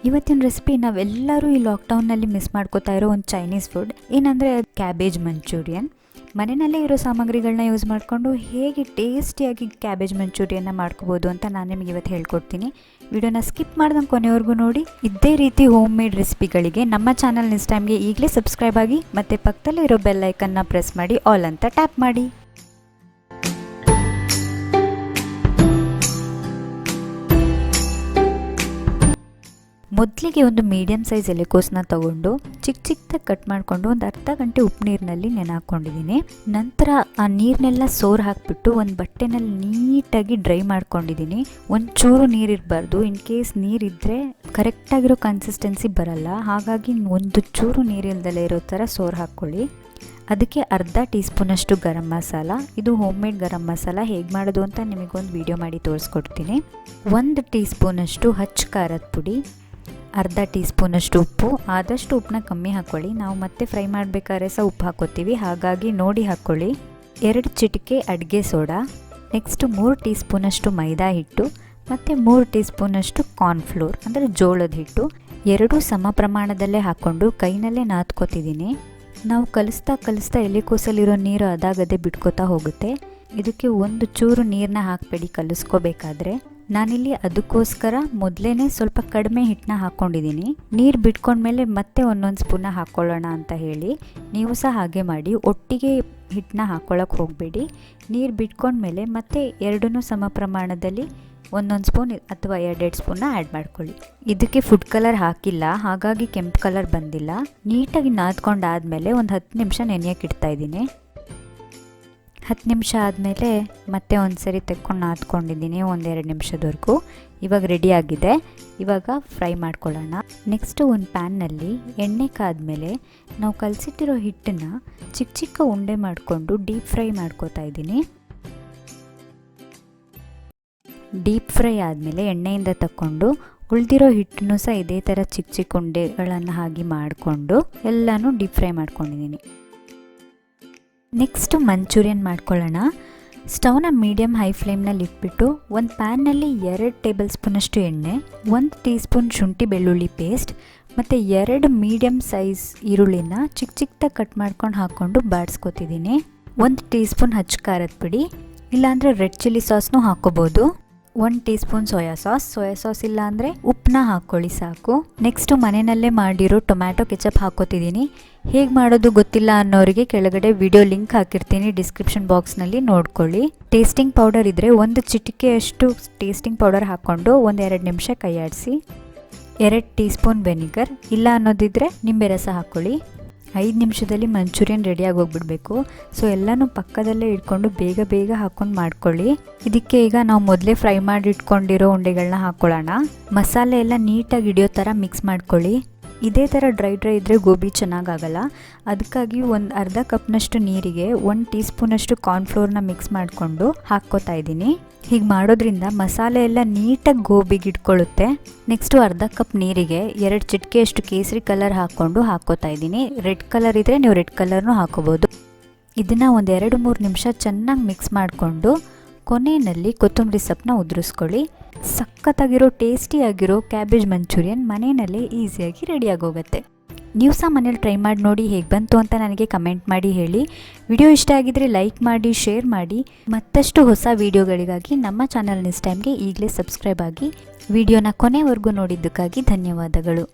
ಇವತ್ತಿನ ರೆಸಿಪಿ ನಾವೆಲ್ಲರೂ ಈ ಲಾಕ್ಡೌನ್ನಲ್ಲಿ ಮಿಸ್ ಮಾಡ್ಕೋತಾ ಇರೋ ಒಂದು ಚೈನೀಸ್ ಫುಡ್ ಏನಂದರೆ ಅದು ಕ್ಯಾಬೇಜ್ ಮಂಚೂರಿಯನ್. ಮನೆಯಲ್ಲೇ ಇರೋ ಸಾಮಗ್ರಿಗಳನ್ನ ಯೂಸ್ ಮಾಡಿಕೊಂಡು ಹೇಗೆ ಟೇಸ್ಟಿಯಾಗಿ ಕ್ಯಾಬೇಜ್ ಮಂಚೂರಿಯನ್ನ ಮಾಡ್ಕೋಬೋದು ಅಂತ ನಾನು ನಿಮಗೆ ಇವತ್ತು ಹೇಳ್ಕೊಡ್ತೀನಿ. ವಿಡಿಯೋನ ಸ್ಕಿಪ್ ಮಾಡ್ದಂಗೆ ಕೊನೆವರೆಗೂ ನೋಡಿ. ಇದೇ ರೀತಿ ಹೋಮ್ ಮೇಡ್ ರೆಸಿಪಿಗಳಿಗೆ ನಮ್ಮ ಚಾನಲ್ NisTimeಗೆ ಈಗಲೇ ಸಬ್ಸ್ಕ್ರೈಬ್ ಆಗಿ ಮತ್ತು ಪಕ್ಕದಲ್ಲೇ ಇರೋ ಬೆಲ್ ಐಕನ್ನ ಪ್ರೆಸ್ ಮಾಡಿ ಆಲ್ ಅಂತ ಟ್ಯಾಪ್ ಮಾಡಿ. ಮೊದಲಿಗೆ ಒಂದು ಮೀಡಿಯಮ್ ಸೈಜ್ ಎಲೆಕೋಸನ್ನ ತಗೊಂಡು ಚಿಕ್ಕದಾಗಿ ಕಟ್ ಮಾಡಿಕೊಂಡು ಒಂದು ಅರ್ಧ ಗಂಟೆ ಉಪ್ಪು ನೀರಿನಲ್ಲಿ ನೆನೆಹಾಕ್ಕೊಂಡಿದ್ದೀನಿ. ನಂತರ ಆ ನೀರನ್ನೆಲ್ಲ ಸೋರು ಹಾಕಿಬಿಟ್ಟು ಒಂದು ಬಟ್ಟೆನಲ್ಲಿ ನೀಟಾಗಿ ಡ್ರೈ ಮಾಡ್ಕೊಂಡಿದ್ದೀನಿ. ಒಂಚೂರು ನೀರಿರಬಾರ್ದು. ಇನ್ ಕೇಸ್ ನೀರಿದ್ದರೆ ಕರೆಕ್ಟಾಗಿರೋ ಕನ್ಸಿಸ್ಟೆನ್ಸಿ ಬರಲ್ಲ. ಹಾಗಾಗಿ ಒಂದು ಚೂರು ನೀರಿಲ್ದಲೇ ಇರೋ ಥರ ಸೋರು ಹಾಕ್ಕೊಳ್ಳಿ. ಅದಕ್ಕೆ ಅರ್ಧ ಟೀ ಸ್ಪೂನಷ್ಟು ಗರಂ ಮಸಾಲ. ಇದು ಹೋಮ್ ಮೇಡ್ ಗರಂ ಮಸಾಲ ಹೇಗೆ ಮಾಡೋದು ಅಂತ ನಿಮಗೊಂದು ವಿಡಿಯೋ ಮಾಡಿ ತೋರಿಸ್ಕೊಡ್ತೀನಿ. 1 ಟೀ ಸ್ಪೂನಷ್ಟು ಹಚ್ಚ ಖಾರದ ಪುಡಿ, ಅರ್ಧ ಟೀ ಸ್ಪೂನಷ್ಟು ಉಪ್ಪು. ಆದಷ್ಟು ಉಪ್ಪನ್ನ ಕಮ್ಮಿ ಹಾಕ್ಕೊಳ್ಳಿ. ನಾವು ಮತ್ತೆ ಫ್ರೈ ಮಾಡಬೇಕಾದ್ರೆ ಸಹ ಉಪ್ಪು ಹಾಕ್ಕೋತೀವಿ, ಹಾಗಾಗಿ ನೋಡಿ ಹಾಕ್ಕೊಳ್ಳಿ. 2 ಚಿಟಿಕೆ ಅಡುಗೆ ಸೋಡಾ, ನೆಕ್ಸ್ಟ್ 3 ಟೀ ಸ್ಪೂನಷ್ಟು ಮೈದಾ ಹಿಟ್ಟು ಮತ್ತು 3 ಟೀ ಸ್ಪೂನಷ್ಟು ಕಾರ್ನ್ಫ್ಲೋರ್ ಅಂದರೆ ಜೋಳದ ಹಿಟ್ಟು. 2 ಸಮ ಪ್ರಮಾಣದಲ್ಲೇ ಹಾಕ್ಕೊಂಡು ಕೈನಲ್ಲೇ ನಾದ್ಕೋತಿದ್ದೀನಿ. ನಾವು ಕಲಿಸ್ತಾ ಎಲೆಕೋಸಲ್ಲಿರೋ ನೀರು ಅದಾಗದೇ ಬಿಟ್ಕೋತಾ ಹೋಗುತ್ತೆ. ಇದಕ್ಕೆ ಒಂದು ಚೂರು ನೀರನ್ನ ಹಾಕಬೇಡಿ ಕಲಿಸ್ಕೋಬೇಕಾದ್ರೆ. ನಾನಿಲ್ಲಿ ಅದಕ್ಕೋಸ್ಕರ ಮೊದಲೇ ಸ್ವಲ್ಪ ಕಡಿಮೆ ಹಿಟ್ಟನ್ನ ಹಾಕ್ಕೊಂಡಿದ್ದೀನಿ. ನೀರು ಬಿಟ್ಕೊಂಡ್ಮೇಲೆ ಮತ್ತೆ ಒಂದೊಂದು ಸ್ಪೂನ ಹಾಕ್ಕೊಳ್ಳೋಣ ಅಂತ ಹೇಳಿ ನೀವು ಸಹ ಹಾಗೆ ಮಾಡಿ. ಒಟ್ಟಿಗೆ ಹಿಟ್ಟನ್ನ ಹಾಕ್ಕೊಳ್ಳೋಕೆ ಹೋಗಬೇಡಿ. ನೀರು ಬಿಟ್ಕೊಂಡ್ಮೇಲೆ ಮತ್ತೆ 2 ಸಮ ಪ್ರಮಾಣದಲ್ಲಿ ಒಂದೊಂದು ಸ್ಪೂನ್ ಅಥವಾ 2 ಸ್ಪೂನ್ನ ಆ್ಯಡ್ ಮಾಡ್ಕೊಳ್ಳಿ. ಇದಕ್ಕೆ ಫುಡ್ ಕಲರ್ ಹಾಕಿಲ್ಲ, ಹಾಗಾಗಿ ಕೆಂಪು ಕಲರ್ ಬಂದಿಲ್ಲ. ನೀಟಾಗಿ ನಾದ್ಕೊಂಡಾದಮೇಲೆ ಒಂದು 10 ನಿಮಿಷ ನೆನೆಯೋಕೆ ಇಡ್ತಾಯಿದ್ದೀನಿ. 10 ನಿಮಿಷ ಆದಮೇಲೆ ಮತ್ತೆ ಒಂದು ಸರಿ ತೆಕ್ಕೊಂಡು ನಾದ್ಕೊಂಡಿದ್ದೀನಿ 1-2 ನಿಮಿಷದವರೆಗೂ. ಇವಾಗ ರೆಡಿಯಾಗಿದೆ. ಇವಾಗ ಫ್ರೈ ಮಾಡ್ಕೊಳ್ಳೋಣ. ನೆಕ್ಸ್ಟು ಒಂದು ಪ್ಯಾನ್ನಲ್ಲಿ ಎಣ್ಣೆ ಕಾದ್ಮೇಲೆ ನಾವು ಕಲಸಿಟ್ಟಿರೋ ಹಿಟ್ಟನ್ನು ಚಿಕ್ಕ ಉಂಡೆ ಮಾಡಿಕೊಂಡು ಡೀಪ್ ಫ್ರೈ ಮಾಡ್ಕೋತಾ ಇದ್ದೀನಿ. ಡೀಪ್ ಫ್ರೈ ಆದಮೇಲೆ ಎಣ್ಣೆಯಿಂದ ತಕ್ಕೊಂಡು ಉಳಿದಿರೋ ಹಿಟ್ಟನ್ನು ಸಹ ಇದೇ ಥರ ಚಿಕ್ಕ ಉಂಡೆಗಳನ್ನು ಹಾಗೆ ಮಾಡಿಕೊಂಡು ಎಲ್ಲನೂ ಡೀಪ್ ಫ್ರೈ ಮಾಡ್ಕೊಂಡಿದ್ದೀನಿ. ನೆಕ್ಸ್ಟು ಮಂಚೂರಿಯನ್ ಮಾಡ್ಕೊಳ್ಳೋಣ. ಸ್ಟವ್ನ ಮೀಡಿಯಮ್ ಹೈ ಫ್ಲೇಮ್ನಲ್ಲಿ ಇಟ್ಬಿಟ್ಟು ಒಂದು ಪ್ಯಾನ್ನಲ್ಲಿ 2 ಟೇಬಲ್ ಸ್ಪೂನಷ್ಟು ಎಣ್ಣೆ, 1 ಟೀ ಸ್ಪೂನ್ ಶುಂಠಿ ಬೆಳ್ಳುಳ್ಳಿ ಪೇಸ್ಟ್ ಮತ್ತು 2 ಮೀಡಿಯಮ್ ಸೈಜ್ ಈರುಳ್ಳಿನ ಚಿಕ್ಕದಾಗಿ ಕಟ್ ಮಾಡ್ಕೊಂಡು ಹಾಕ್ಕೊಂಡು ಬಾಡಿಸ್ಕೊತಿದ್ದೀನಿ. 1 ಟೀ ಸ್ಪೂನ್ ಹಚ್ಚ ಖಾರದ ಪುಡಿ, ಇಲ್ಲಾಂದರೆ ರೆಡ್ ಚಿಲ್ಲಿ ಸಾಸ್ನೂ ಹಾಕ್ಕೋಬೋದು. 1 ಟೀ ಸ್ಪೂನ್ ಸೋಯಾ ಸಾಸ್ ಇಲ್ಲ ಅಂದರೆ ಉಪ್ಪನ್ನ ಹಾಕ್ಕೊಳ್ಳಿ ಸಾಕು. ನೆಕ್ಸ್ಟು ಮನೆಯಲ್ಲೇ ಮಾಡಿರೋ ಟೊಮ್ಯಾಟೊ ಕೆಚಪ್ ಹಾಕ್ಕೋತಿದ್ದೀನಿ. ಹೇಗೆ ಮಾಡೋದು ಗೊತ್ತಿಲ್ಲ ಅನ್ನೋರಿಗೆ ಕೆಳಗಡೆ ವಿಡಿಯೋ ಲಿಂಕ್ ಹಾಕಿರ್ತೀನಿ, ಡಿಸ್ಕ್ರಿಪ್ಷನ್ ಬಾಕ್ಸ್ನಲ್ಲಿ ನೋಡ್ಕೊಳ್ಳಿ. ಟೇಸ್ಟಿಂಗ್ ಪೌಡರ್ ಇದ್ದರೆ 1 ಚಿಟಿಕೆಯಷ್ಟು ಟೇಸ್ಟಿಂಗ್ ಪೌಡರ್ ಹಾಕ್ಕೊಂಡು 1-2 ನಿಮಿಷ ಕೈಯಾಡಿಸಿ. 2 ಟೀ ಸ್ಪೂನ್ ವೆನಿಗರ್, ಇಲ್ಲ ಅನ್ನೋದಿದ್ದರೆ ನಿಂಬೆ ರಸ ಹಾಕ್ಕೊಳ್ಳಿ. 5 ನಿಮಿಷದಲ್ಲಿ ಮಂಚೂರಿಯನ್ ರೆಡಿಯಾಗಿ ಹೋಗ್ಬಿಡ್ಬೇಕು. ಸೊ ಎಲ್ಲನೂ ಪಕ್ಕದಲ್ಲೇ ಇಟ್ಕೊಂಡು ಬೇಗ ಹಾಕ್ಕೊಂಡು ಮಾಡ್ಕೊಳ್ಳಿ. ಇದಕ್ಕೆ ಈಗ ನಾವು ಮೊದಲೇ ಫ್ರೈ ಮಾಡಿ ಇಟ್ಕೊಂಡಿರೋ ಉಂಡೆಗಳನ್ನ ಹಾಕ್ಕೊಳ್ಳೋಣ. ಮಸಾಲೆ ಎಲ್ಲ ನೀಟಾಗಿ ಹಿಡಿಯೋ ಥರ ಮಿಕ್ಸ್ ಮಾಡ್ಕೊಳ್ಳಿ. ಇದೇ ಥರ ಡ್ರೈ ಇದ್ದರೆ ಗೋಬಿ ಚೆನ್ನಾಗಾಗಲ್ಲ. ಅದಕ್ಕಾಗಿ ಒಂದು ಅರ್ಧ ಕಪ್ನಷ್ಟು ನೀರಿಗೆ 1 ಟೀ ಸ್ಪೂನಷ್ಟು ಕಾರ್ನ್ಫ್ಲೋರ್ನ ಮಿಕ್ಸ್ ಮಾಡಿಕೊಂಡು ಹಾಕ್ಕೋತಾ ಇದ್ದೀನಿ. ಹೀಗೆ ಮಾಡೋದ್ರಿಂದ ಮಸಾಲೆ ಎಲ್ಲ ನೀಟಾಗಿ ಗೋಬಿಗೆ ಇಟ್ಕೊಳ್ಳುತ್ತೆ. ನೆಕ್ಸ್ಟು ಅರ್ಧ ಕಪ್ ನೀರಿಗೆ 2 ಚಿಟಿಕೆಯಷ್ಟು ಕೇಸರಿ ಕಲರ್ ಹಾಕ್ಕೋತಾ ಇದ್ದೀನಿ. ರೆಡ್ ಕಲರ್ ಇದ್ದರೆ ನೀವು ರೆಡ್ ಕಲರ್ನೂ ಹಾಕೋಬೋದು. ಇದನ್ನು ಒಂದು 2-3 ನಿಮಿಷ ಚೆನ್ನಾಗಿ ಮಿಕ್ಸ್ ಮಾಡಿಕೊಂಡು ಕೊನೆಯಲ್ಲಿ ಕೊತ್ತಂಬರಿ ಸೊಪ್ಪನ್ನ ಉದುರಿಸ್ಕೊಳ್ಳಿ. ಸಖತ್ತಾಗಿರೋ ಟೇಸ್ಟಿಯಾಗಿರೋ ಕ್ಯಾಬೇಜ್ ಮಂಚೂರಿಯನ್ ಮನೆಯಲ್ಲೇ ಈಸಿಯಾಗಿ ರೆಡಿಯಾಗೋಗುತ್ತೆ. ನೀವು ಸಹ ಮನೇಲಿ ಟ್ರೈ ಮಾಡಿ ನೋಡಿ ಹೇಗೆ ಬಂತು ಅಂತ ನನಗೆ ಕಮೆಂಟ್ ಮಾಡಿ ಹೇಳಿ. ವಿಡಿಯೋ ಇಷ್ಟ ಆಗಿದ್ರೆ ಲೈಕ್ ಮಾಡಿ, ಶೇರ್ ಮಾಡಿ. ಮತ್ತಷ್ಟು ಹೊಸ ವಿಡಿಯೋಗಳಿಗಾಗಿ ನಮ್ಮ ಚಾನಲ್ NisTimeಗೆ ಈಗಲೇ ಸಬ್ಸ್ಕ್ರೈಬ್ ಆಗಿ. ವಿಡಿಯೋನ ಕೊನೆವರೆಗೂ ನೋಡಿದ್ದಕ್ಕಾಗಿ ಧನ್ಯವಾದಗಳು.